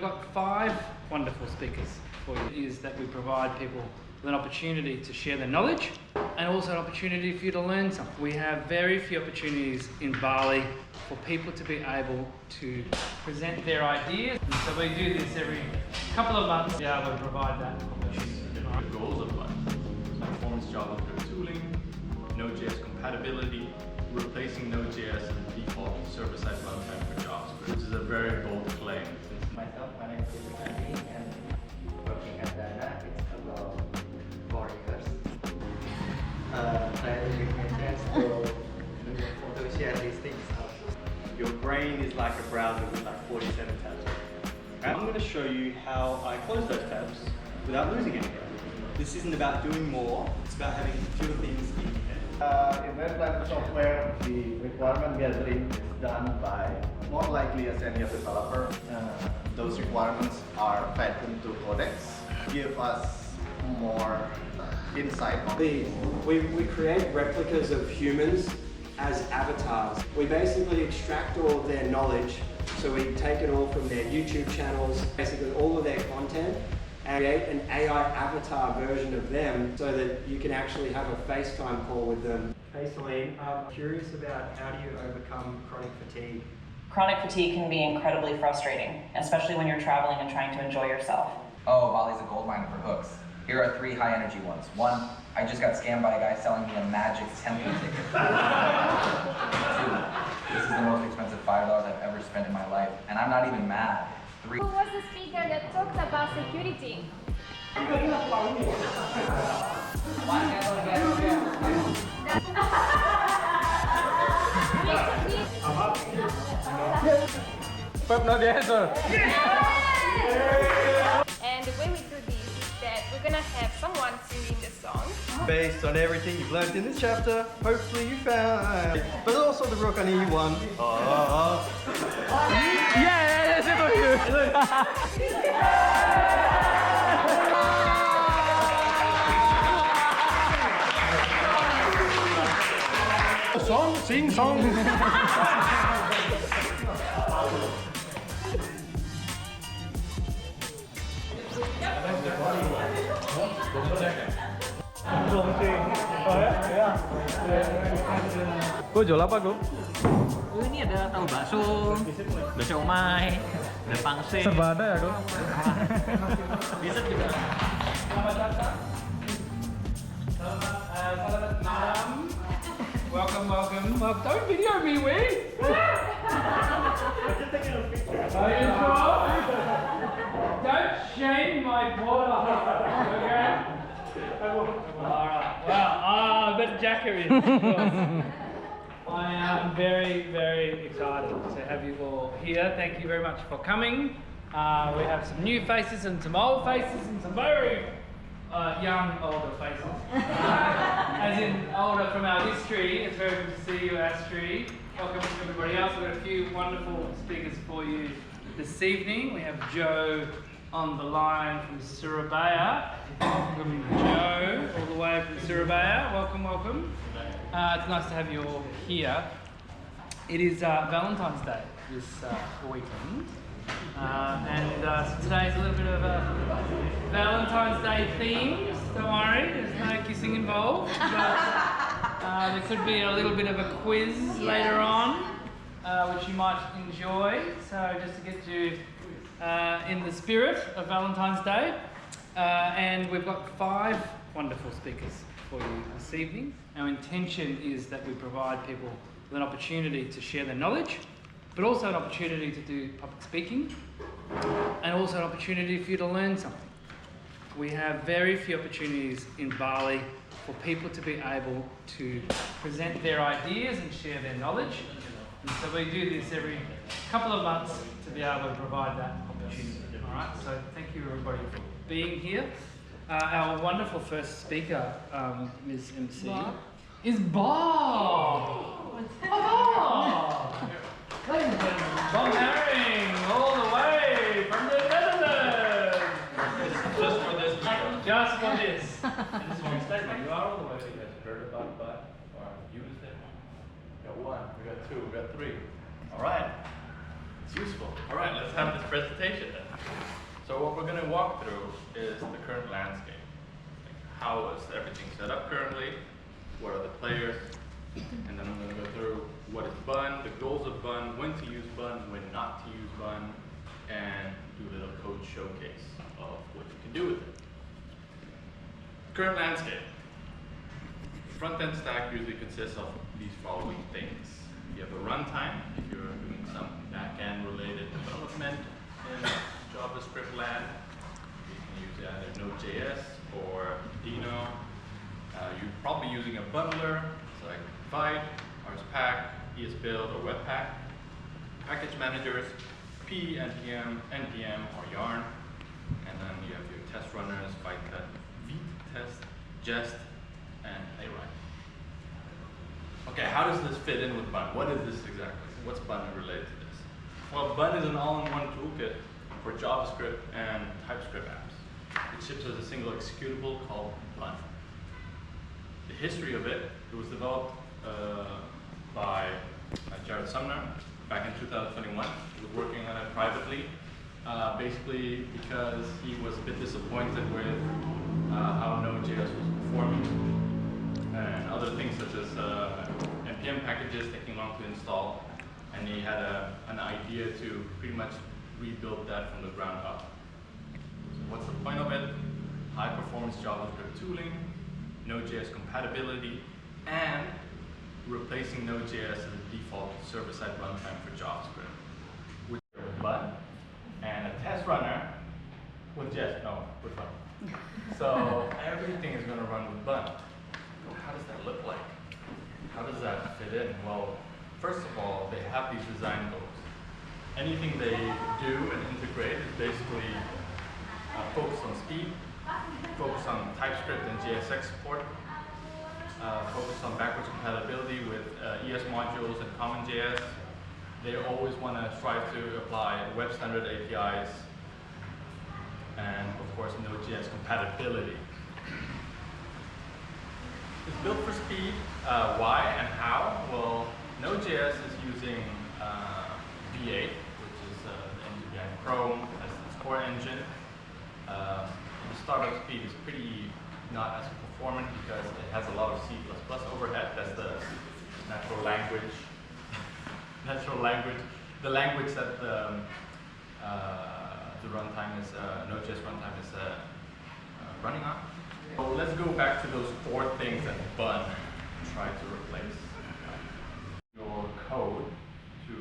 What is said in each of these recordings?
we've got 5 wonderful speakers for you. Is that we provide people with an opportunity to share their knowledge and also an opportunity for you to learn something. We have very few opportunities in Bali for people to be able to present their ideas. And so we do this every couple of months to be able to provide that opportunity. The goals of life: performance JavaScript tooling, Node.js compatibility, replacing Node.js as the default server-side runtime for JavaScript, which is a very bold claim. Myself, my name is Andy, and working at Dana, it's about 4 years. Trying to make my friends to share these things out. Your brain is like a browser with like 47 tabs. I'm going to show you how I close those tabs without losing anything. This isn't about doing more, it's about having fewer things in your head. In web platform software, the requirement gathering is done by more likely a senior developer. Those requirements are fed into codecs, give us more insight on we create replicas of humans as avatars. We basically extract all of their knowledge, so we take it all from their YouTube channels, basically all of their content, and create an AI avatar version of them so that you can actually have a FaceTime call with them. Hey Celine, I'm curious about how do you overcome chronic fatigue? Chronic fatigue can be incredibly frustrating, especially when you're traveling and trying to enjoy yourself. Oh, Bali's a goldmine for hooks. Here are 3 high energy ones. 1, I just got scammed by a guy selling me a magic temple ticket. 2, this is the most expensive $5 I've ever spent in my life, and I'm not even mad. 3, Who was the speaker that talked about security? And the way we do this is that we're gonna have someone singing the song. Based on everything you've learned in this chapter, hopefully you found, but also the Rokani one. Yeah, that's it for you. song, sing song. Cô jual apa, Ko? Ini ada tahu bakso, ada siomay, ada pangsit. Serba ada ya, Ko? Dessert juga. Selamat datang. Selamat malam. Welcome. Don't video me, we. Are you sure? Don't shame my border. Okay. Alright. Well, but Jacker is. I am very, very excited to have you all here. Thank you very much for coming. We have some new faces and some old faces and some very young, older faces. As in older from our history. It's very good to see you, Astrid. Welcome to everybody else. We've got a few wonderful speakers for you this evening. We have Joe on the line from Surabaya. Welcome, Joe, all the way from Surabaya. Welcome. It's nice to have you all here. It is Valentine's Day this weekend. So today's a little bit of a Valentine's Day theme. Don't worry, there's no kissing involved. But there could be a little bit of a quiz later on, which you might enjoy. So just to get you in the spirit of Valentine's Day. And we've got 5 wonderful speakers for you this evening. Our intention is that we provide people with an opportunity to share their knowledge, but also an opportunity to do public speaking, and also an opportunity for you to learn something. We have very few opportunities in Bali for people to be able to present their ideas and share their knowledge. And so we do this every couple of months to be able to provide that opportunity. All right, so thank you everybody for being here. Our wonderful first speaker, Ms. MC, is Bob. Bob! Ladies and gentlemen, Bob Herring, all the way from the Netherlands. Just for this video. Just for this. And this is one statement. You are all the way. You guys heard about that? Or you used it? We got 1, we got 2, we got 3. All right. It's useful. All right, let's have this presentation then. So what we're going to walk through is the current landscape. Like how is everything set up currently? What are the players? And then I'm going to go through what is Bun, the goals of Bun, when to use Bun, when not to use Bun, and do a little code showcase of what you can do with it. Current landscape. The front-end stack usually consists of these following things. You have a runtime if you're doing some back-end related development in JavaScript land. You can use either Node.js or Dino. You're probably using a bundler, so like Vite, RSPack, ESBuild, or Webpack. Package managers, P, NPM, or Yarn. And then you have your test runners, Test, Jest, and Playwright. Okay, how does this fit in with Bun? What is this exactly? What's Bun related to this? Well, Bun is an all-in-one toolkit for JavaScript and TypeScript apps. It ships as a single executable called Bun. The history of it was developed by Jared Sumner back in 2021. He was working on it privately, basically because he was a bit disappointed with how Node.js was performing and other things such as npm packages taking long to install, and he had an idea to pretty much rebuild that from the ground up. So what's the point of it? High performance JavaScript tooling, Node.js compatibility, and replacing Node.js as a default server-side runtime for JavaScript with Bun and a test runner with Jest, no, with Bun. So everything is going to run with Bun. How does that look like? How does that fit in? Well, first of all, they have these design goals. Anything they do and integrate is basically focused on speed, focus on TypeScript and JSX support, focus on backwards compatibility with ES modules and CommonJS. They always want to strive to apply web standard APIs and, of course, Node.js compatibility. It's built for speed. Why and how? Well, Node.js is using V8, which is the engine behind Chrome as its core engine. The startup speed is pretty not as performant because it has a lot of C++ overhead. That's the natural language. The language that the runtime is, Node.js runtime is running on. So let's go back to those 4 things that Bun tried to replace. Your code to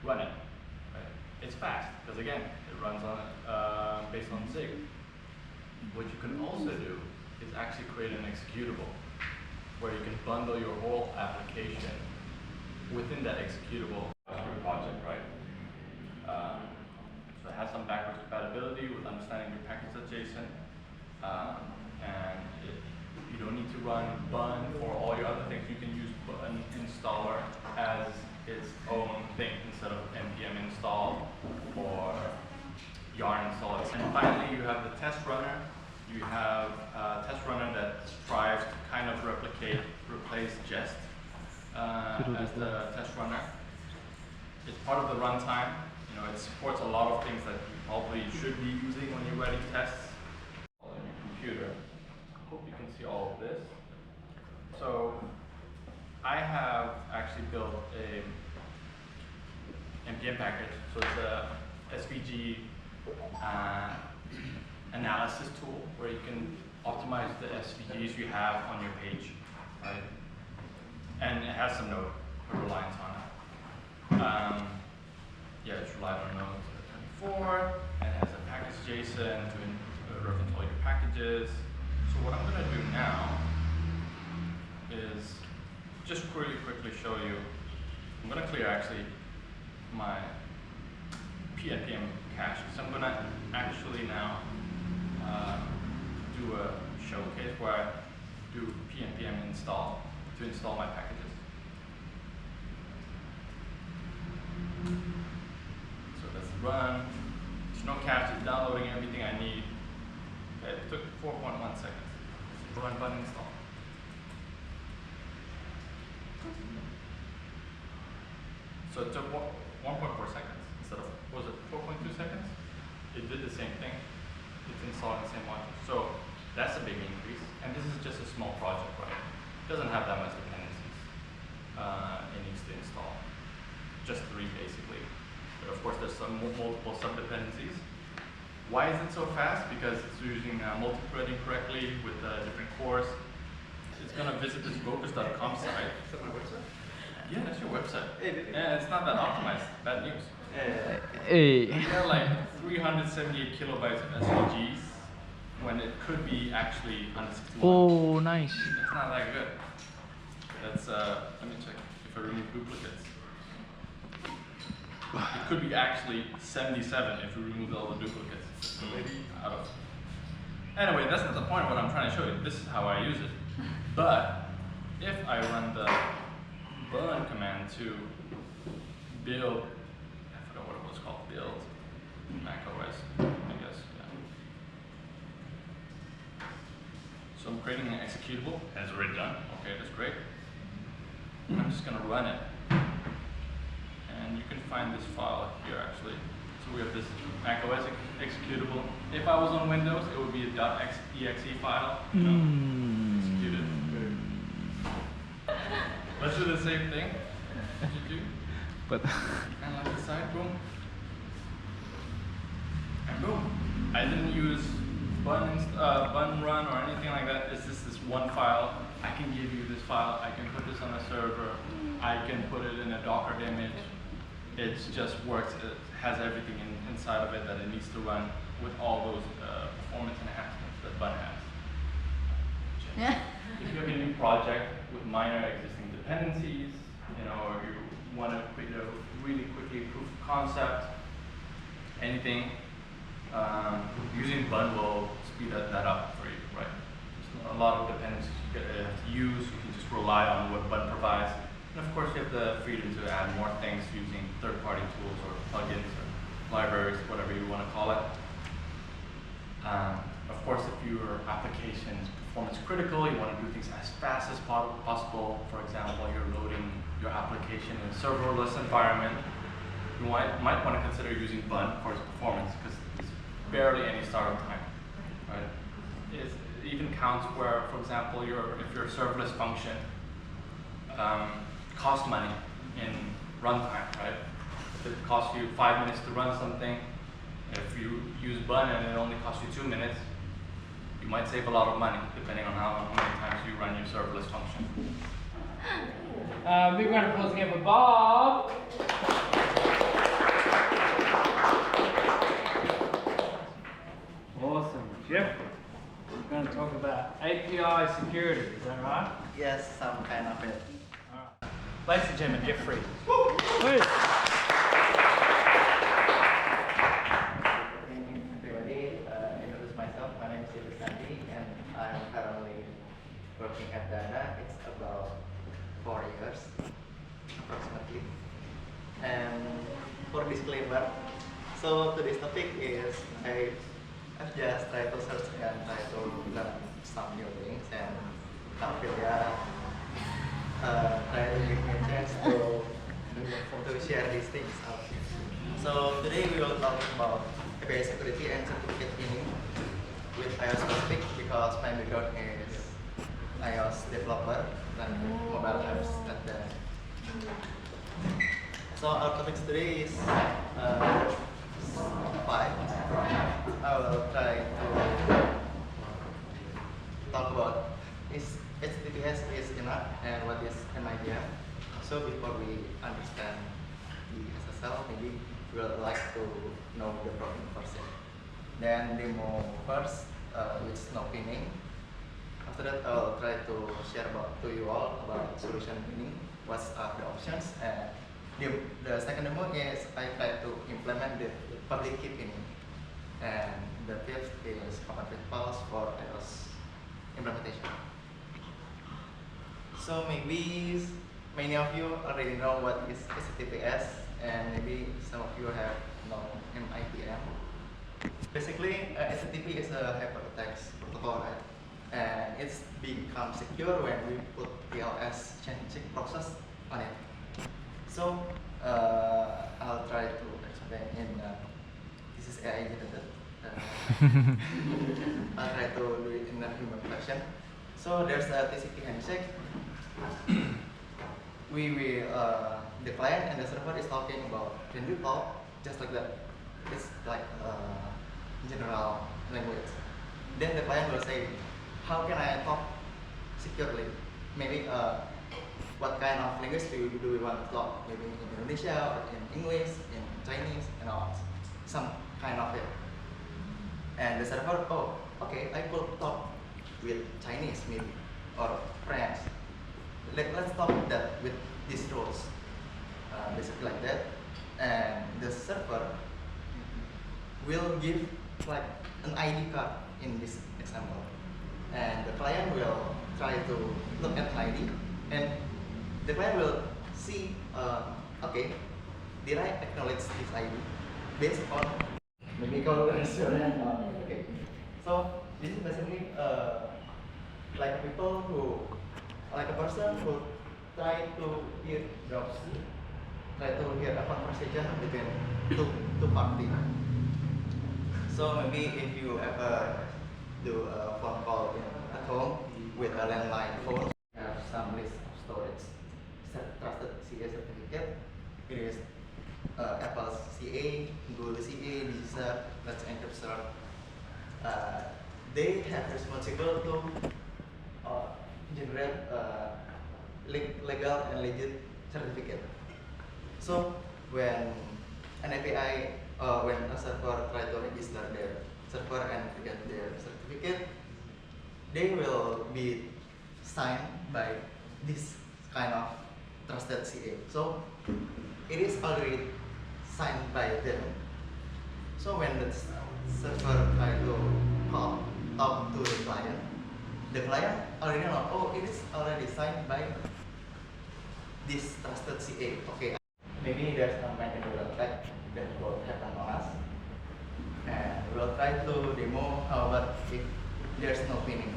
run it. Right? It's fast because again, it runs on based on Zig. What you can also do is actually create an executable where you can bundle your whole application within that executable project, right? So it has some backwards compatibility with understanding your package.json, and you don't need to run Bun for all your other things. You can use Bun installer as its own thing instead of npm install or yarn install. And finally, you have the test runner. You have a test runner that strives to kind of replace Jest as the test runner. It's part of the runtime. You know, it supports a lot of things that you probably should be using when you're writing tests on your computer. I hope you can see all of this. So I have actually built a npm package. So it's a SVG analysis tool where you can optimize the SVGs you have on your page, right? And it has some node reliance on it. Yeah, it's relied on node 24, and it has a package JSON to reference all your packages. So what I'm going to do now is just really quickly show you. I'm going to clear actually my PNPM cache. So I'm going to actually now do a showcase where I do PNPM install to install my packages. So let's run. There's no cache, it's downloading everything I need. Okay, it took 4.1 seconds. Run button install. So it took 1.4 seconds. it did the same thing. It's installing the same module. So that's a big increase. And this is just a small project, right? It doesn't have that much dependencies. It needs to install just 3 basically. But of course, there's some multiple sub-dependencies. Why is it so fast? Because it's using multi-threading correctly with different cores. It's going to visit this focus.com site. Is that my website? Yeah, that's your website. Hey, Yeah, it's not that optimized. Bad news. Hey. You got like 378 kilobytes of SVGs when it could be actually 161. Oh, nice. That's not that good. That's let me check if I remove duplicates. It could be actually 77 if we remove all the duplicates. So maybe out of. Anyway, that's not the point of what I'm trying to show you. This is how I use it. But if I run the burn command to build, I forgot what it was called, build Mac OS, I guess. Yeah. So I'm creating an executable, and it's already done. Okay, that's great. I'm just gonna run it. And you can find this file here actually. So we have this macOS executable. If I was on Windows, it would be a .exe file. You know, executed. Let's do the same thing that you do. But And like the side, boom. And boom. I didn't use bun run or anything like that. It's just this one file. I can give you this file. I can put this on a server. I can put it in a Docker image. It just works. It has everything inside of it that it needs to run with all those performance enhancements that Bun has. Yeah. If you have a new project with minor existing dependencies, you know, or you want to create a really quickly proof of concept, anything, using Bun will speed that up for you, right? There's a lot of dependencies you have to use. You can just rely on what Bun provides. And of course, you have the freedom to add more things using third-party tools or plugins or libraries, whatever you want to call it. Of course, if your application is performance critical, you want to do things as fast as possible. For example, you're loading your application in a serverless environment. You might want to consider using Bun for its performance because there's barely any startup time. Right? It even counts where, for example, if your serverless function costs money in runtime, right? If it costs you 5 minutes to run something, if you use Bun and it only costs you 2 minutes, you might save a lot of money depending on how many times you run your serverless function. Big round of applause again for Bob. Awesome. Jeff, we're going to talk about API security, is that right? Yes, some kind of it. Ladies and gentlemen, Jeff Fried. Everybody, introduce myself. My name is Sandy, and I'm currently working at Dana. It's about 4 years, approximately. And for disclaimer, so today's topic is I've just tried to search and try to learn some new things, and Kapilya try to give me a chance to share these things out. So today we will talk about API security and certificate cleaning with iOS specific because my background is iOS developer and mobile apps at the. So our topic today is 5. I will try to talk about is HTTPS is enough and what is an idea. So before we understand the SSL, maybe we would like to know the problem first. Then demo first, which is no pinning. After that, I will try to share to you all about solution pinning, what are the options, and the second demo is I try to implement the public key pinning, and the fifth is common principles for iOS implementation. So maybe many of you already know what is HTTPS, and maybe some of you have known MITM. Basically, HTTP is a hypertext protocol, right? And it's become secure when we put TLS check process on it. So I'll try to explain in this is AI generated I'll try to do it in a human fashion. So there's a TCP handshake. The client and the server is talking about, can we talk just like that? It's like general language. Then the client will say, how can I talk securely? Maybe what kind of language do we want to talk? Maybe in Indonesia, or in English, in Chinese, and all. Some kind of it. And the server, oh, okay, I could talk with Chinese maybe, or French. Let's talk that with these rules. Basically like that. And the server will give like an ID card in this example. And the client will try to look at ID, and the client will see, okay, did I acknowledge this ID based on maybe call restaurant? Okay. So this is basically like people who, like a person who try to hear drops, try to hear a conversation between two parties. So maybe if you ever do a phone call at home with a landline phone, have some list of storage, trusted CA certificate. It is Apple's CA, Google CA, Visa, Let's Encrypt. They have responsible to generate legal and legit certificate. So when an API, when a server try to register their server and get their certificate, they will be signed by this kind of trusted CA. So it is already signed by them. So when the server try to talk to the client already know, oh, it is already signed by this trusted CA. Okay, maybe there's a manual attack that will happen on us, and we'll try to demo how about if there's no pinning.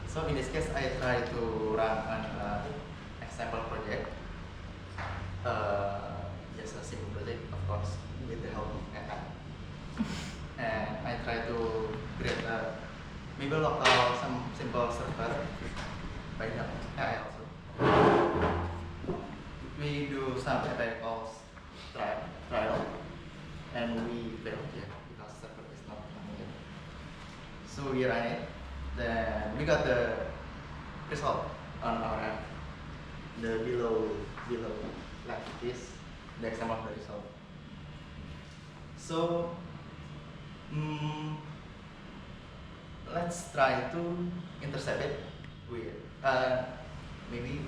So in this case, I try to run an example project, just a simple project, of course, with the help of AI. And I try to create a maybe local some simple server by the AI also. We do some API calls trial, and we fail here because server is not running yet. So we run it, then we got the result on our app. The below left is the example of the result. So let's try to intercept it with maybe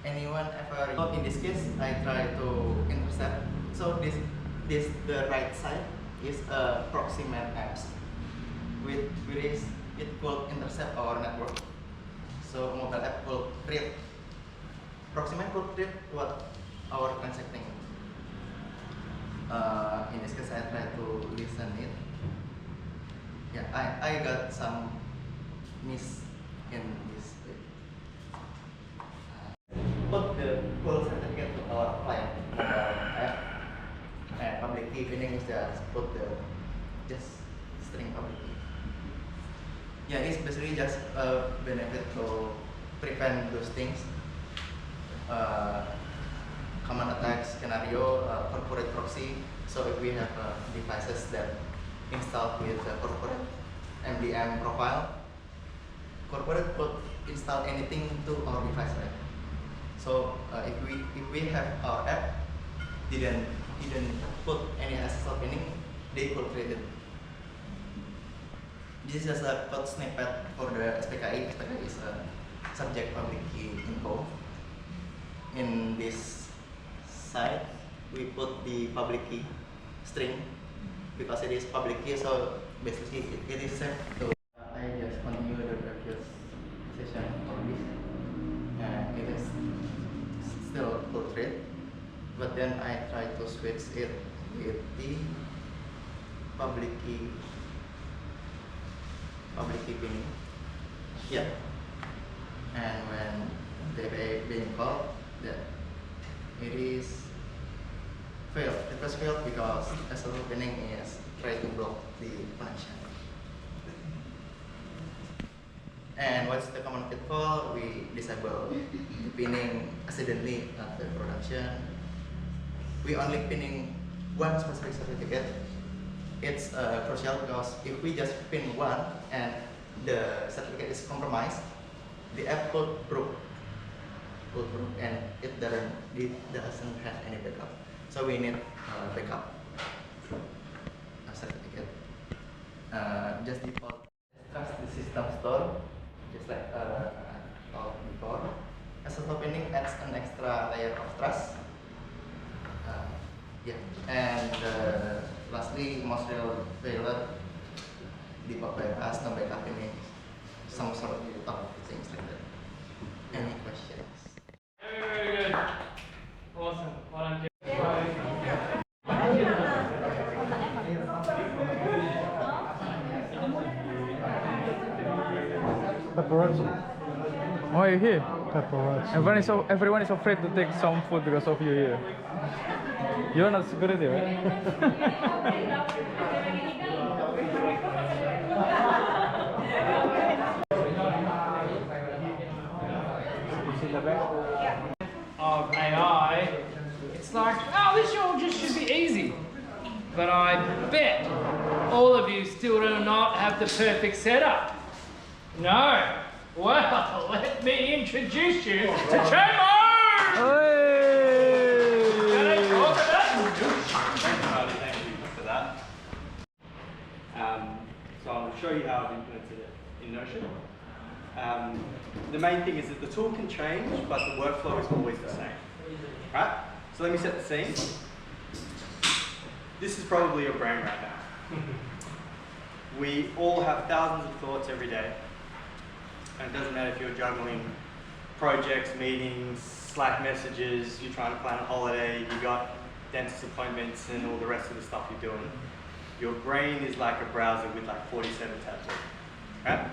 anyone ever. So in this case, I try to intercept. So this the right side is a proxy map apps with which it could intercept our network. So mobile app could read, proxy map could read what our transacting. In this case, I try to listen it. Yeah, I got some miss in this. Put the full certificate to our client app, and public key pinning is just put the string public key. Yeah, it's basically just a benefit to prevent those things. Common attack scenario, corporate proxy. So if we have devices that installed with the corporate MDM profile, corporate could install anything to our device, right? So if we have our app didn't put any SSL pinning, they could create it. This is just a code snippet for the SPKI. SPKI is a subject public key info. In this side, we put the public key string because it is public key. So basically, it is set to. I just continue the previous session for this, and it is still full thread. But then I try to switch it with the public key pinning. Yeah. And when they being called, that it is failed. It was failed because SL pinning is trying to block the connection. And what's the common pitfall? We disable the pinning accidentally after production. We only pinning one specific certificate. It's crucial because if we just pin one and the certificate is compromised, the app could broke, and it doesn't have any backup. So we need backup certificate. Just default trust the system store, just like talked before. SSL pinning adds an extra layer of trust. Yeah, and lastly, most real failure default bypass, no backup pinning, some sort of things like that. Any questions? Very good. Awesome. Well done, Jeff. Pepperoni. Why are you here? Pepperoni. Everyone is afraid to take some food because of you here. You're not security, right? Of AI, it's like, oh, this all just should be easy. But I bet all of you still do not have the perfect setup. No. Well, let me introduce you to Chamo! Thank you for that. So I'll show you how I've implemented it in Notion. The main thing is that the tool can change, but the workflow is always the same. Right? So let me set the scene. This is probably your brain right now. We all have thousands of thoughts every day. And it doesn't matter if you're juggling projects, meetings, Slack messages, you're trying to plan a holiday, you got dentist appointments and all the rest of the stuff you're doing. Your brain is like a browser with like 47 tabs open, right?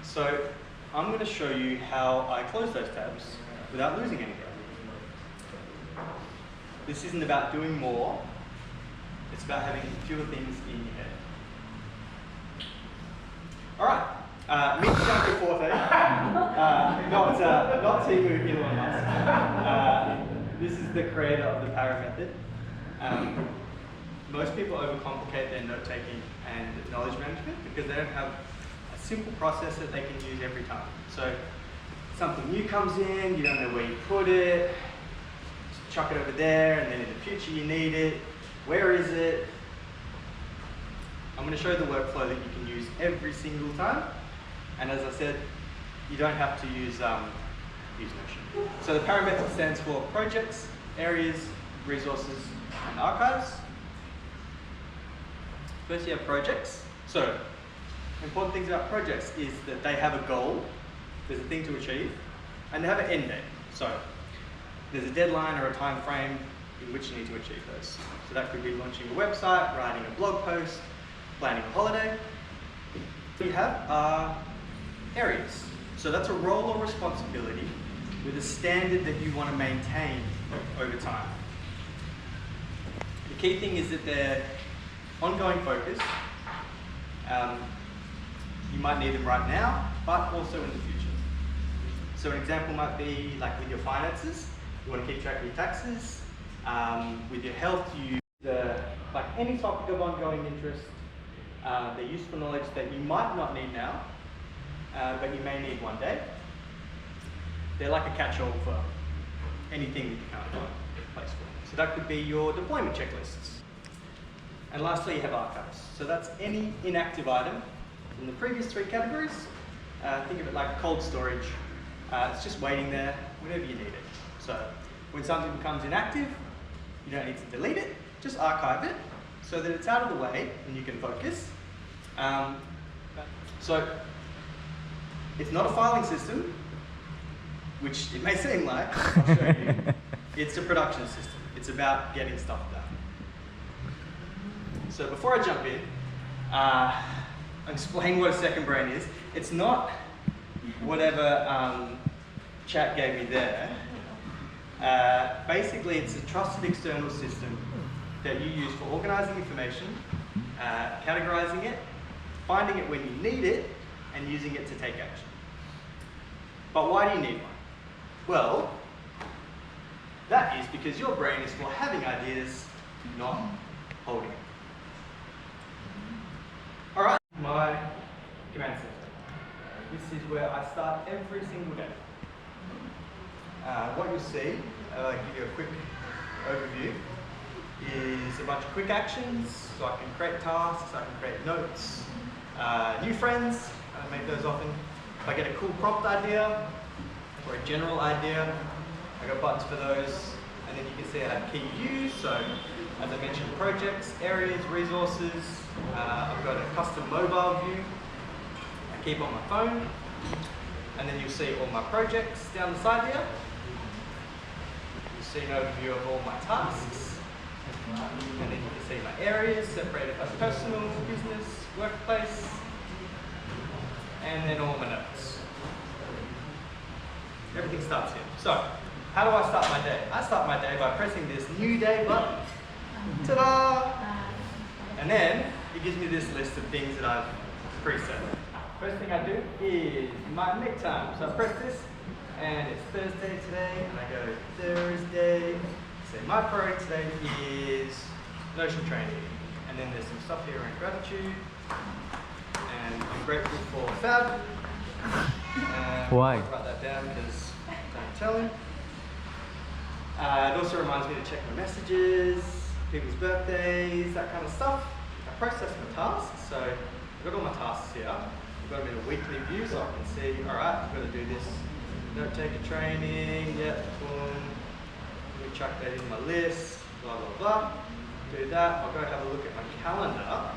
So I'm going to show you how I close those tabs without losing any data. This isn't about doing more, it's about having fewer things in your head. All right. Meet Junkie Forte, not Timu Elon Musk. This is the creator of the Para method. Most people overcomplicate their note-taking and knowledge management because they don't have a simple process that they can use every time. So something new comes in, you don't know where you put it, just chuck it over there, and then in the future you need it. Where is it? I'm going to show you the workflow that you can use every single time. And as I said, you don't have to use Notion. So the Para method stands for projects, areas, resources, and archives. First you have projects. So important things about projects is that they have a goal, there's a thing to achieve, and they have an end date. So there's a deadline or a time frame in which you need to achieve those. So that could be launching a website, writing a blog post, planning a holiday. We have areas. So that's a role or responsibility with a standard that you want to maintain over time. The key thing is that they're ongoing focus. You might need them right now, but also in the future. So an example might be like with your finances, you want to keep track of your taxes. With your health, you like any topic of ongoing interest. They're useful knowledge that you might not need now, but you may need one day. They're like a catch-all for anything that you can't find a place for. So that could be your deployment checklists. And lastly, you have archives. So that's any inactive item in the previous three categories. Think of it like cold storage. It's just waiting there whenever you need it. So when something becomes inactive, you don't need to delete it, just archive it so that it's out of the way and you can focus. So it's not a filing system, which it may seem like. I'll show you. It's a production system. It's about getting stuff done. So before I jump in, I'll explain what a second brain is. It's not whatever chat gave me there. Basically, it's a trusted external system that you use for organizing information, categorizing it, finding it when you need it, and using it to take action. But why do you need one? Well, that is because your brain is for having ideas, not holding it. All right, my command center. This is where I start every single day. What you'll see, I'll give you a quick overview, is a bunch of quick actions. So I can create tasks, I can create notes, new friends, I make those often. If I get a cool prompt idea or a general idea, I got buttons for those. And then you can see I have key views. So as I mentioned, projects, areas, resources. I've got a custom mobile view I keep on my phone. And then you'll see all my projects down the side here. You'll see an overview of all my tasks. And then you can see my areas separated by personal, business, workplace, and then all my notes. Everything starts here. So, how do I start my day? I start my day by pressing this New Day button. Ta-da! And then it gives me this list of things that I've preset. First thing I do is my make time. So I press this, and it's Thursday today, and I go Thursday. So my priority today is Notion training. And then there's some stuff here around gratitude. And I'm grateful for Fab. Why? I'll write that down because don't tell him. It also reminds me to check my messages, people's birthdays, that kind of stuff. I process my tasks, so I've got all my tasks here. I've got them in a weekly view so I can see, alright, I've got to do this note taker training, yep, boom. Let me chuck that in my list, blah, blah, blah. Do that, I'll go have a look at my calendar,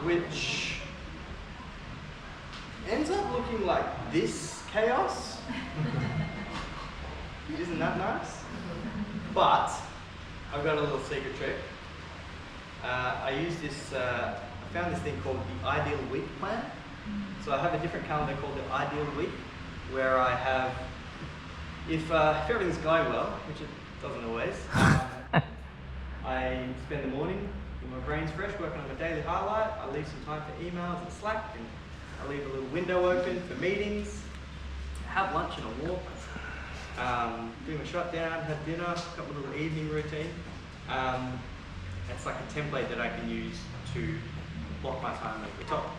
which ends up looking like this chaos. Isn't that nice? But I've got a little secret trick. I use this, I found this thing called the Ideal Week Plan. So I have a different calendar called the Ideal Week, where I have, if everything's going well, which it doesn't always, I spend the morning when my brain's fresh working on my daily highlight. I leave some time for emails and Slack, and I leave a little window open for meetings, have lunch and a walk. Do my shutdown, have dinner, got my little evening routine. It's like a template that I can use to block my time at the top.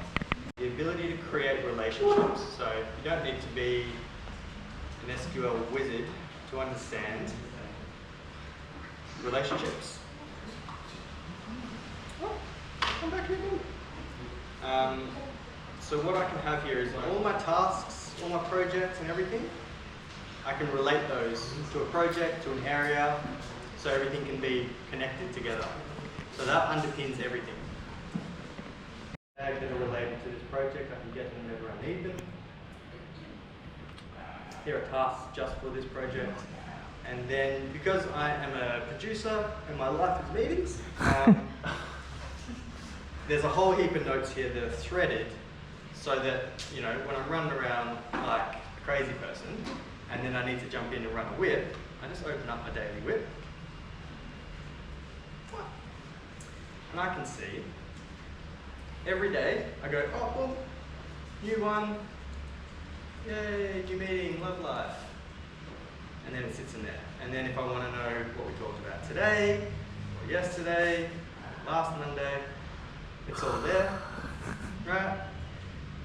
The ability to create relationships. So you don't need to be an SQL wizard to understand relationships. Oh, I'm back here. So what I can have here is all my tasks, all my projects and everything. I can relate those to a project, to an area, so everything can be connected together. So that underpins everything. Tags that are related to this project, I can get them whenever I need them. Here are tasks just for this project. And then, because I am a producer and my life is meetings, there's a whole heap of notes here that are threaded so that, you know, when I'm running around like a crazy person, and then I need to jump in and run a whip, I just open up my daily whip. And I can see, every day, I go, oh, well, new one, yay, new meeting, love life. And then it sits in there. And then if I want to know what we talked about today, or yesterday, last Monday, it's all there, right?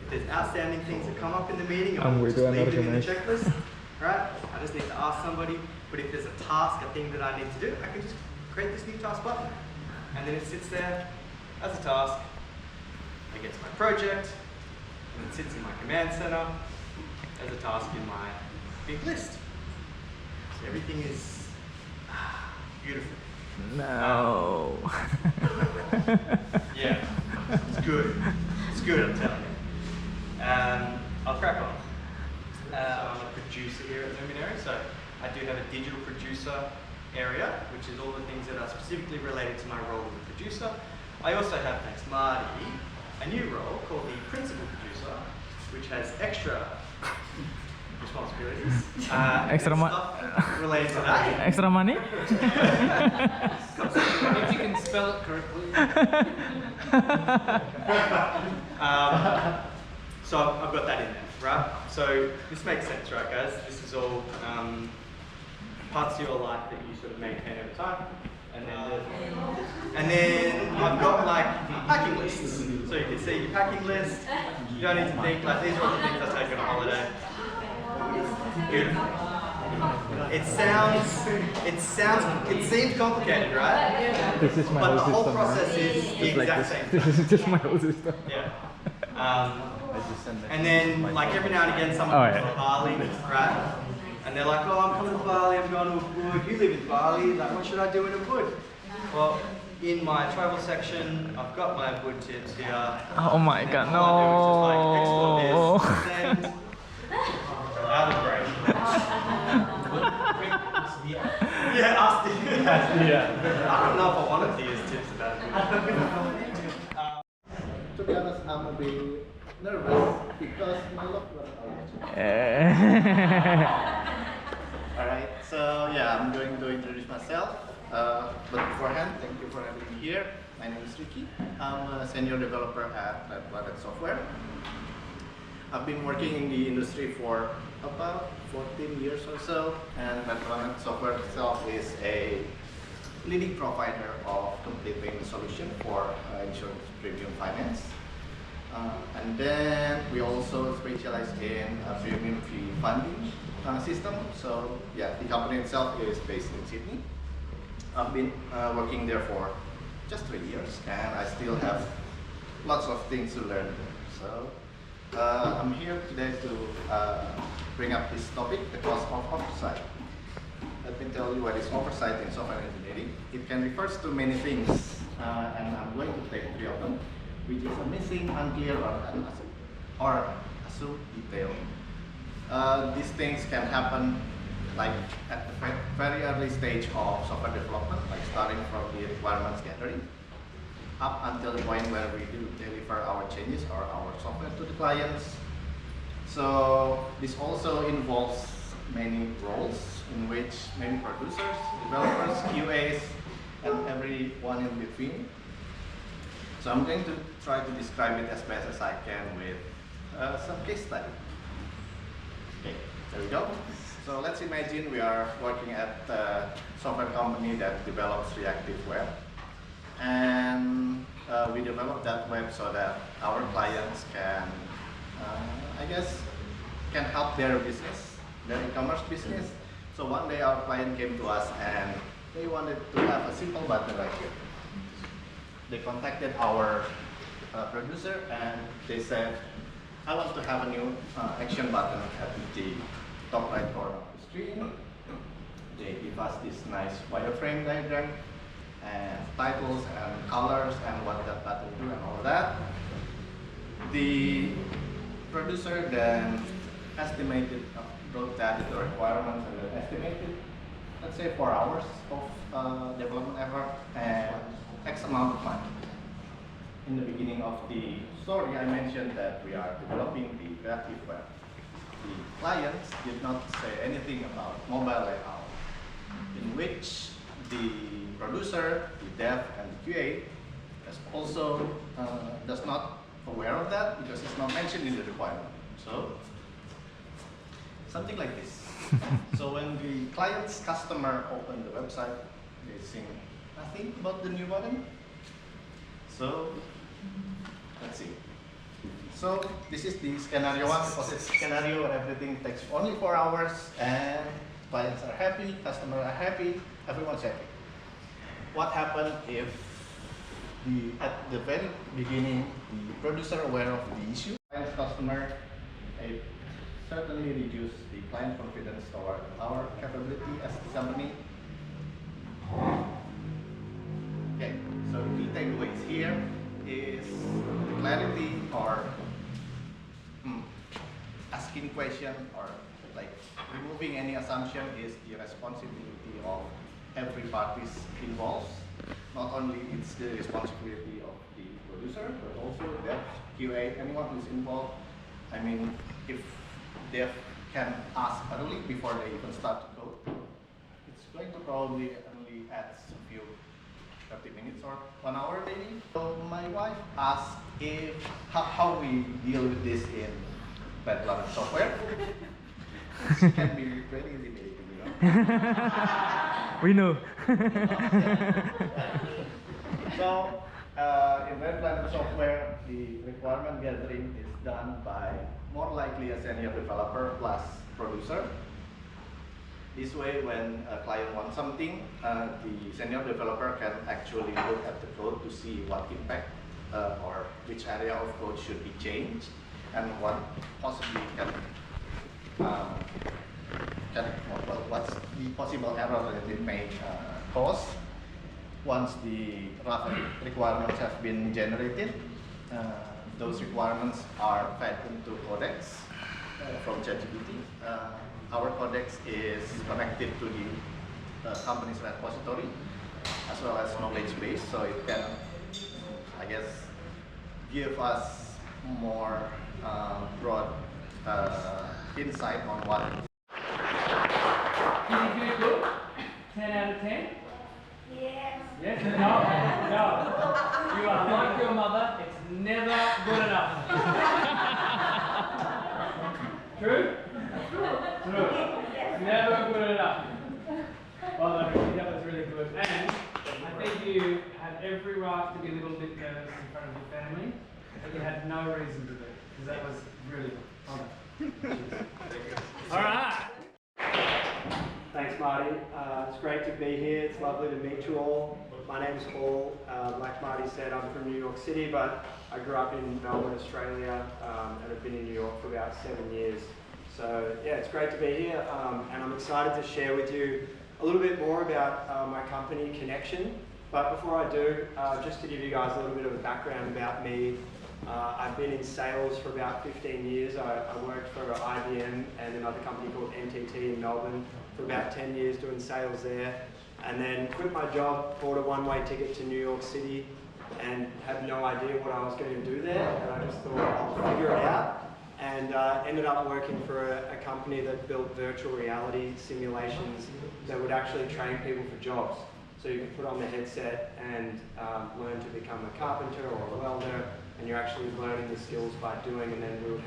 If there's outstanding things that come up in the meeting, I will just leave it in the checklist. Right? I just need to ask somebody, but if there's a task, a thing that I need to do, I can just create this new task button. And then it sits there as a task against my project, and it sits in my command center as a task in my big list. So everything is beautiful. No. Yeah, it's good. It's good, I'm telling you. I'll crack on. I'm a producer here at Luminary, so I do have a digital producer area, which is all the things that are specifically related to my role as a producer. I also have, thanks Marty, a new role called the principal producer, which has extra responsibilities. Extra stuff related to that. extra money? If you can spell it correctly. So I've got that in there, right? So this makes sense, right, guys? This is all parts of your life that you sort of maintain over time. And then I've got like packing lists. So you can see your packing list. You don't need to think like these are all the things I take on a holiday. Beautiful. It seems complicated, right? This is my But whole the whole system. process is the exact same. This is just my whole system. Yeah. And then, like every now and again, someone comes to Bali, right? And they're like, "Oh, I'm coming to Bali. I'm going to a wood. You live in Bali. Like, what should I do in a wood?" Well, in my travel section, I've got my wood tips here. Oh my god, All I do is just like no. explore this, and out of break. Yeah, ask the. I don't know if I wanted to use tips about it. To be honest, I'm a bit nervous because my loved one Alright, so yeah, I'm going to introduce myself. But beforehand, thank you for having me here. My name is Ricky. I'm a senior developer at Red Planet Software. I've been working in the industry for about 14 years or so, and Red Planet Software itself is a leading provider of complete payment solution for insurance premium finance. And then we also specialize in premium fee funding system. So yeah, the company itself is based in Sydney. I've been working there for just 3 years, and I still have lots of things to learn. So I'm here today to bring up this topic, the cost of oversight. Let me tell you what is oversight in software engineering. It can refer to many things, and I'm going to take 3 of them, which is a missing, unclear, or assumed detail. These things can happen like at the very early stage of software development, like starting from the requirements gathering, up until the point where we do deliver our changes or our software to the clients. So this also involves many roles in which many producers, developers, QAs, and everyone in between. So I'm going to try to describe it as best as I can with some case study. Okay, there we go. So let's imagine we are working at a software company that develops reactive web. And we develop that web so that our clients can, can help their business, their e-commerce business. So one day our client came to us and they wanted to have a simple button right here. They contacted our producer and they said, I want to have a new action button at the top right corner of the screen. They give us this nice wireframe diagram and titles and colors and what that button do and all of that. The producer then estimated, wrote that into requirements and then estimated, let's say 4 hours of development effort and X amount of money. In the beginning of the story, I mentioned that we are developing the reactive web. The clients did not say anything about mobile layout, in which the producer, the dev, and the QA is also does not aware of that because it's not mentioned in the requirement. So something like this. So when the client's customer open the website, they see nothing about the new button. So let's see. So this is the scenario one, opposite scenario where everything takes only 4 hours and clients are happy, customers are happy, everyone's happy. What happened if at the very beginning the producer aware of the issue, client's customer, it certainly reduced the client confidence toward our capability as a company. Okay, so the key takeaways here is clarity or asking question or like removing any assumption is the responsibility of every parties involved. Not only it's the responsibility of the producer, but also dev, QA, anyone who's involved. I mean, if dev can ask early before they even start to code. It's going to probably only add a few 30 minutes or 1 hour maybe. So my wife asked if how we deal with this in bad learning software. It can be very intimidating, you know. We know. So in web learning software, the requirement gathering is done by more likely a senior developer plus producer. This way, when a client wants something, the senior developer can actually look at the code to see what impact or which area of code should be changed and what possibly what's the possible error that it may cause. Once the rough requirements have been generated, those requirements are fed into codecs from ChatGPT. Our codex is connected to the company's repository as well as knowledge base, so it can, I guess, give us more broad insight on what. Can you do good? 10 out of 10? Yes. Yes? No? No. You are like your mother, it's never good enough. True? True. Never good enough. Well done, Ricky, that was really good. And I think you had every right to be a little bit nervous in front of your family, but you had no reason to be, because that was really good. Well done. All right. Thanks, Marty. It's great to be here. It's lovely to meet you all. My name's Paul. Like Marty said, I'm from New York City, but I grew up in Melbourne, Australia, and I've been in New York for about 7 years. So yeah, it's great to be here, and I'm excited to share with you a little bit more about my company, Connection. But before I do, just to give you guys a little bit of a background about me, I've been in sales for about 15 years. I worked for IBM and another company called NTT in Melbourne for about 10 years doing sales there, and then quit my job, bought a one-way ticket to New York City, and had no idea what I was going to do there, and I just thought I'll figure it out, and ended up working for a company that built virtual reality simulations that would actually train people for jobs. So you could put on the headset and learn to become a carpenter or a welder, and you're actually learning the skills by doing, and then we would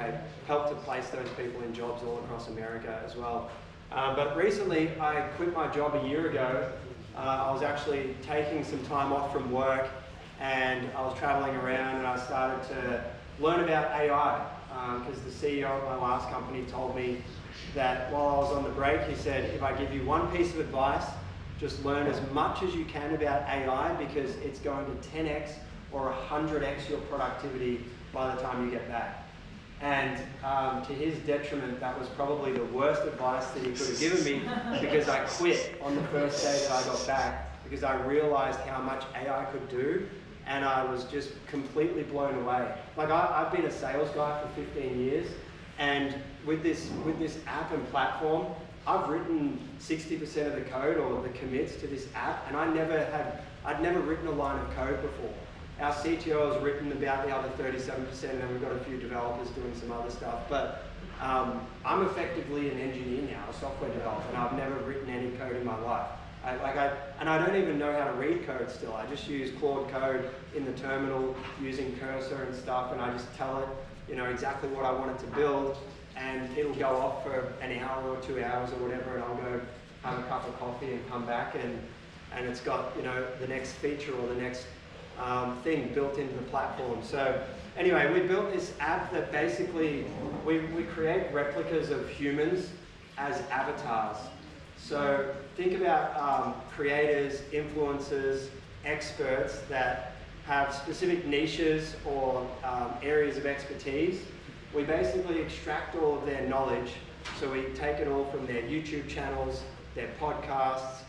help to place those people in jobs all across America as well. But recently, I quit my job a year ago. I was actually taking some time off from work, and I was traveling around, and I started to learn about AI, because the CEO of my last company told me that while I was on the break, he said, if I give you one piece of advice, just learn as much as you can about AI, because it's going to 10x or 100x your productivity by the time you get back. And to his detriment, that was probably the worst advice that he could have given me, because I quit on the first day that I got back, because I realized how much AI could do, and I was just completely blown away. Like I've been a sales guy for 15 years, and with this app and platform, I've written 60% of the code or the commits to this app, and I'd never written a line of code before. Our CTO has written about the other 37%, and then we've got a few developers doing some other stuff. But I'm effectively an engineer now, a software developer, and I've never written any code in my life. And I don't even know how to read code still. I just use Claude Code in the terminal using cursor and stuff, and I just tell it, exactly what I want it to build, and it'll go off for an hour or 2 hours or whatever, and I'll go have a cup of coffee and come back, and it's got the next feature or the next thing built into the platform. So anyway, we built this app that basically we create replicas of humans as avatars. So think about creators, influencers, experts that have specific niches or areas of expertise. We basically extract all of their knowledge. So we take it all from their YouTube channels, their podcasts,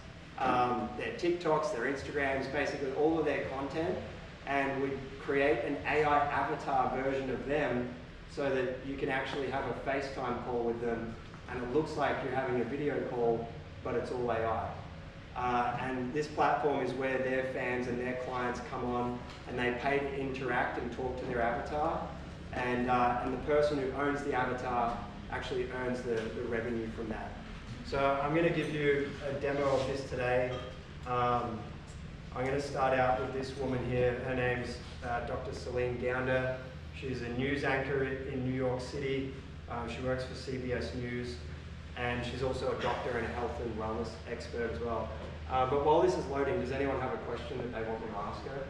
their TikToks, their Instagrams, basically all of their content, and we create an AI avatar version of them so that you can actually have a FaceTime call with them, and it looks like you're having a video call, but it's all AI. And this platform is where their fans and their clients come on, and they pay to interact and talk to their avatar, and the person who owns the avatar actually earns the revenue from that. So I'm going to give you a demo of this today. I'm going to start out with this woman here. Her name's Dr. Celine Gounder. She's a news anchor in New York City. She works for CBS News, and she's also a doctor and a health and wellness expert as well. But while this is loading, does anyone have a question that they want me to ask her?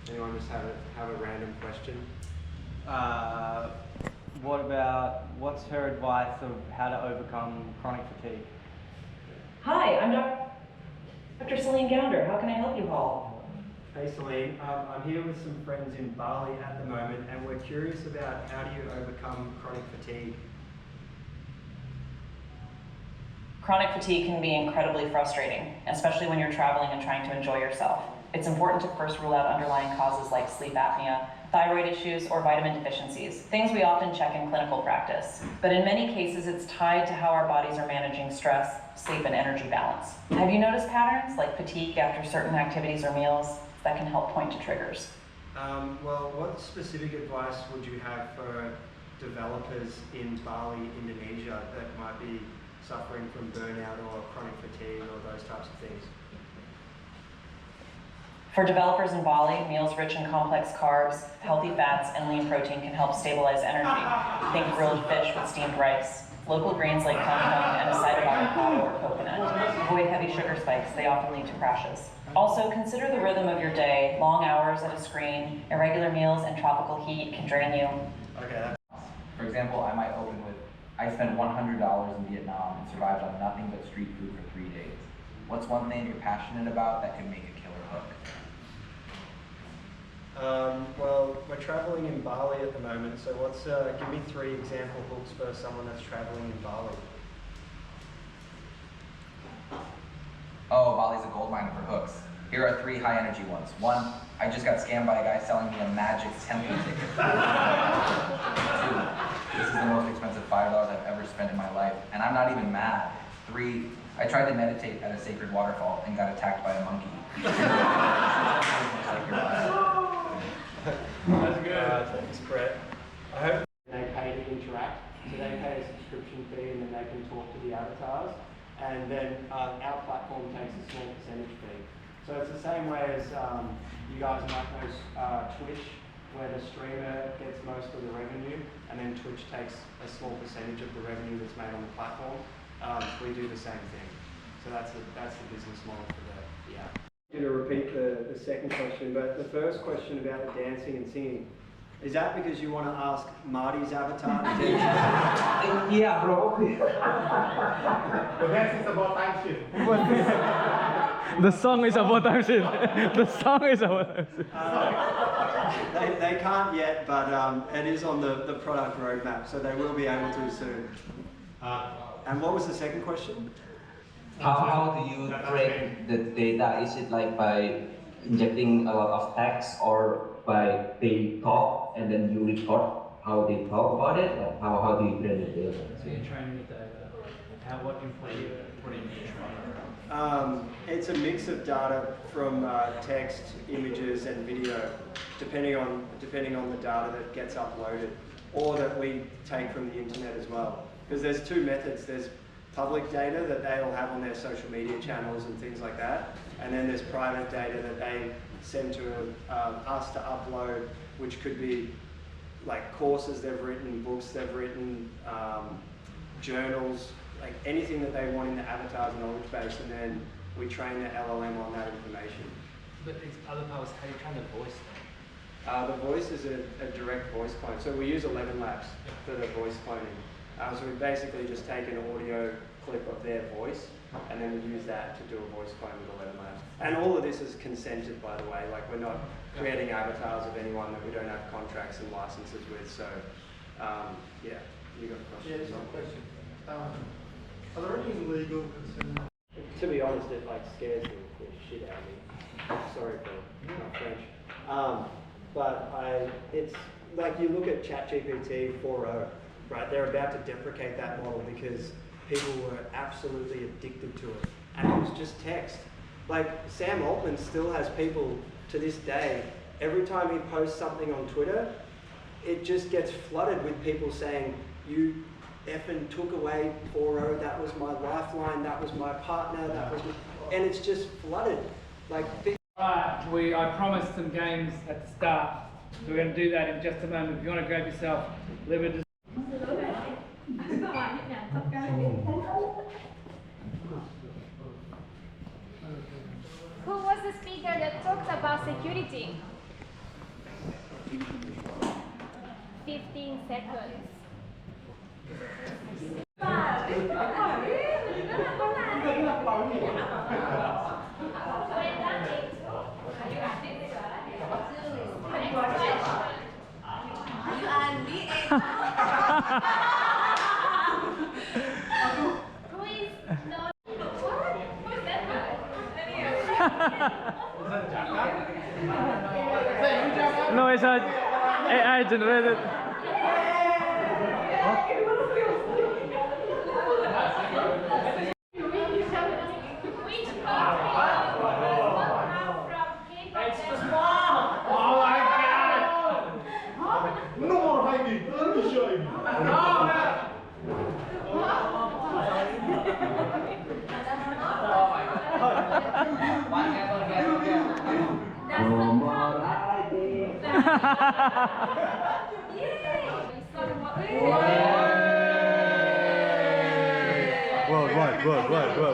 Anyone just have a random question? What's her advice of how to overcome chronic fatigue? Hi, I'm Dr. Celine Gounder. How can I help you all? Hey Celine, I'm here with some friends in Bali at the moment, and we're curious about how do you overcome chronic fatigue? Chronic fatigue can be incredibly frustrating, especially when you're traveling and trying to enjoy yourself. It's important to first rule out underlying causes like sleep apnea, thyroid issues, or vitamin deficiencies, things we often check in clinical practice. But in many cases, it's tied to how our bodies are managing stress, sleep, and energy balance. Have you noticed patterns like fatigue after certain activities or meals that can help point to triggers? Well, what specific advice would you have for developers in Bali, Indonesia that might be suffering from burnout or chronic fatigue or those types of things? For developers in Bali, meals rich in complex carbs, healthy fats, and lean protein can help stabilize energy. Think grilled fish with steamed rice, local greens like kangkong, and a side of avocado or coconut. Avoid heavy sugar spikes, they often lead to crashes. Also, consider the rhythm of your day. Long hours at a screen, irregular meals, and tropical heat can drain you. Okay. For example, I might open with, I spent $100 in Vietnam and survived on nothing but street food for 3 days. What's one thing you're passionate about that can make a killer hook? Well, we're traveling in Bali at the moment, so give me 3 example hooks for someone that's traveling in Bali. Oh, Bali's a gold mine for hooks. Here are 3 high energy ones. 1, I just got scammed by a guy selling me a magic temple ticket. 2, this is the most expensive $5 I've ever spent in my life, and I'm not even mad. 3, I tried to meditate at a sacred waterfall and got attacked by a monkey. That's good. Thanks, Brett. I hope they pay to interact, so they pay a subscription fee and then they can talk to the avatars, and then our platform takes a small percentage fee. So it's the same way as you guys might know Twitch, where the streamer gets most of the revenue, and then Twitch takes a small percentage of the revenue that's made on the platform. We do the same thing. So that's the business model for the app. I'm going to repeat the second question, but the first question about the dancing and singing, is that because you want to ask Marty's avatar to dance? Yeah, probably. The dance is about time shift. The song is about time shift. The song is about time shift. They can't yet, but it is on the product roadmap, so they will be able to soon. And what was the second question? How do you track the data? Is it like by injecting a lot of text, or by they talk and then you record how they talk about it? Like how do you train the data? So you're training the data. What info you put in each one? It's a mix of data from text, images, and video, depending on the data that gets uploaded, or that we take from the internet as well. Because there's 2 methods. There's public data that they'll have on their social media channels and things like that, and then there's private data that they send to us to upload, which could be like courses they've written, books they've written, journals, like anything that they want in the avatar's knowledge base, and then we train the LLM on that information. But these other parts, how do you train the voice then? The voice is a direct voice clone. So we use 11 Labs for the voice cloning. So we basically just take an audio clip of their voice, and then we use that to do a voice clone with 11 Labs. And all of this is consented, by the way. Like, we're not creating avatars of anyone that we don't have contracts and licenses with. So, yeah, you got a question? Yeah, some question. Are there any legal concerns? To be honest, it scares the shit out of me. Sorry for my French. But it's like, you look at ChatGPT 4.0, right? They're about to deprecate that model because people were absolutely addicted to it. And it was just text. Like, Sam Altman still has people to this day, every time he posts something on Twitter, it just gets flooded with people saying, You effing took away poor road, that was my lifeline, that was my partner, that was my, and it's just flooded. Like, Right, I promised some games at the start, so we're going to do that in just a moment. If you want to grab yourself limited. Who was the speaker that talked about security? 15 seconds. No, it's a AI generated.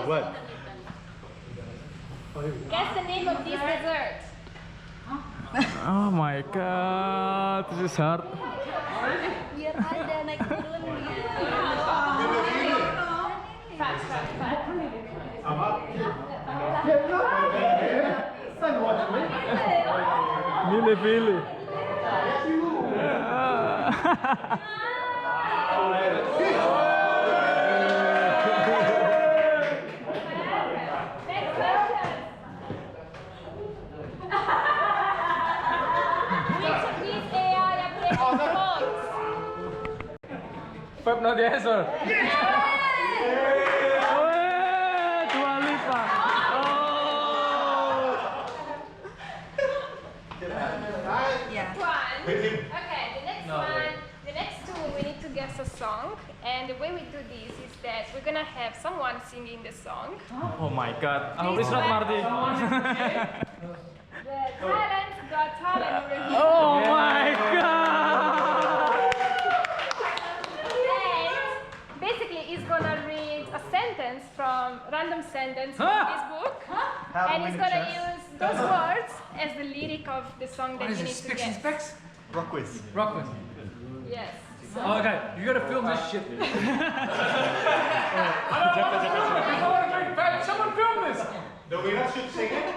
What? Guess the name of this dessert. Oh my god, this is hard. Biar ada naik turun Fast. Milih-pilih. Pep not the answer. Dua Lipa. Okay, the next two we need to guess a song, and the way we do this is that we're gonna have someone singing the song. Oh my god. I hope it's not Marty. The Talent's Got Talent review. Oh my god. And basically he's gonna read a sentence from random sentence from this book, and he's gonna use those words as the lyric of the song that you need to guess. Rock quiz. Rock quiz. Yes. Oh, okay, you gotta film this shit. Someone film this. The winner should sing it.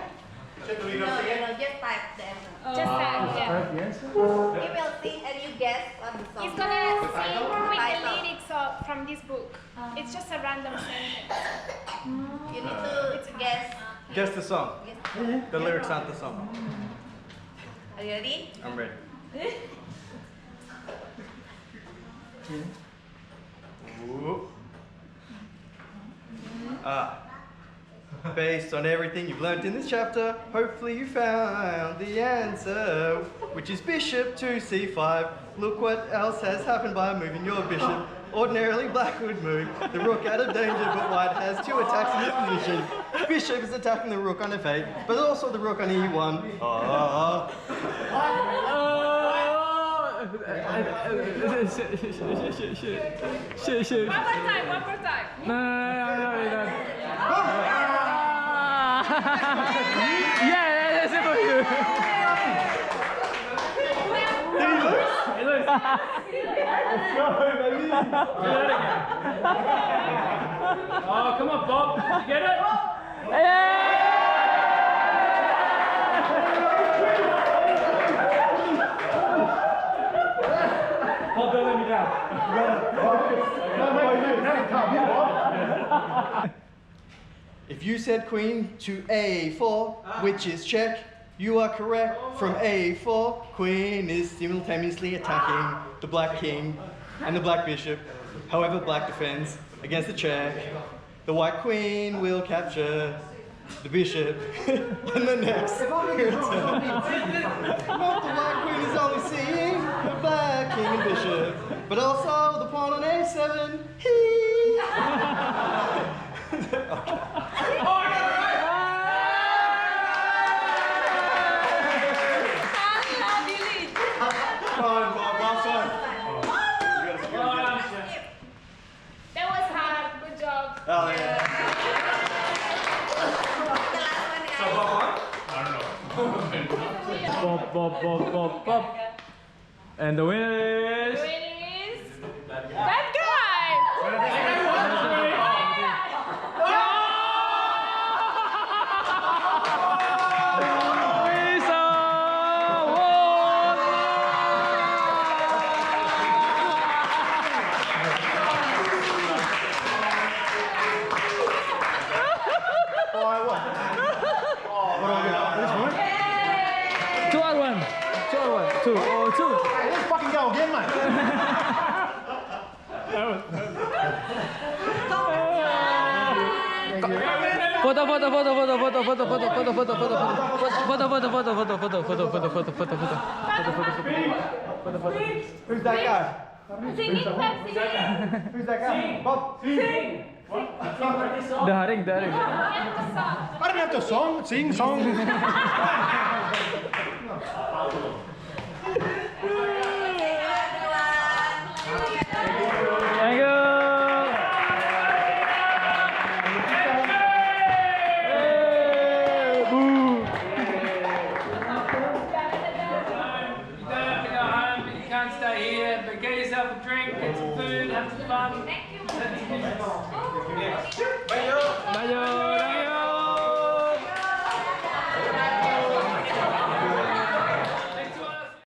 Should the winner sing it? Just type the answer. Just that, yeah. He will sing and you guess on the song. He's gonna sing with the lyrics from this book. It's just a random sentence. You need to guess. Guess the song. The lyrics aren't the song. Are you ready? I'm ready. Ooh. Based on everything you've learned in this chapter, hopefully you found the answer, which is bishop to c5. Look what else has happened by moving your bishop. Ordinarily, black would move the rook out of danger, but white has two attacks in this position. Bishop is attacking the rook on f8, but also the rook on e1. Shit. One more time. No. Yeah, that's it for you. Did he lose? He lose. Let's go, baby. Do that again. Oh, come on, Bob. Did you get it? Yeah! Bob, don't let me down. If you said queen to a4, which is check, you are correct. From a4, queen is simultaneously attacking the black king and the black bishop. However, black defends against the check. The white queen will capture the bishop, and the next. Not the Black Queen is only seeing the Black King and Bishop, but also the pawn on A7. That was hard. Good job. Oh yeah. So Bob won? I don't know. Bob. And the winner is... The winning is that guy. Two. Let's fucking go again, mate. Foto. Who's that guy? Singing, Who's that guy? Bob. Sing. Daring. I don't have to sing song. Thank you. Can't stay here, but get yourself a drink, get some food, have some fun. Thank you. Bye.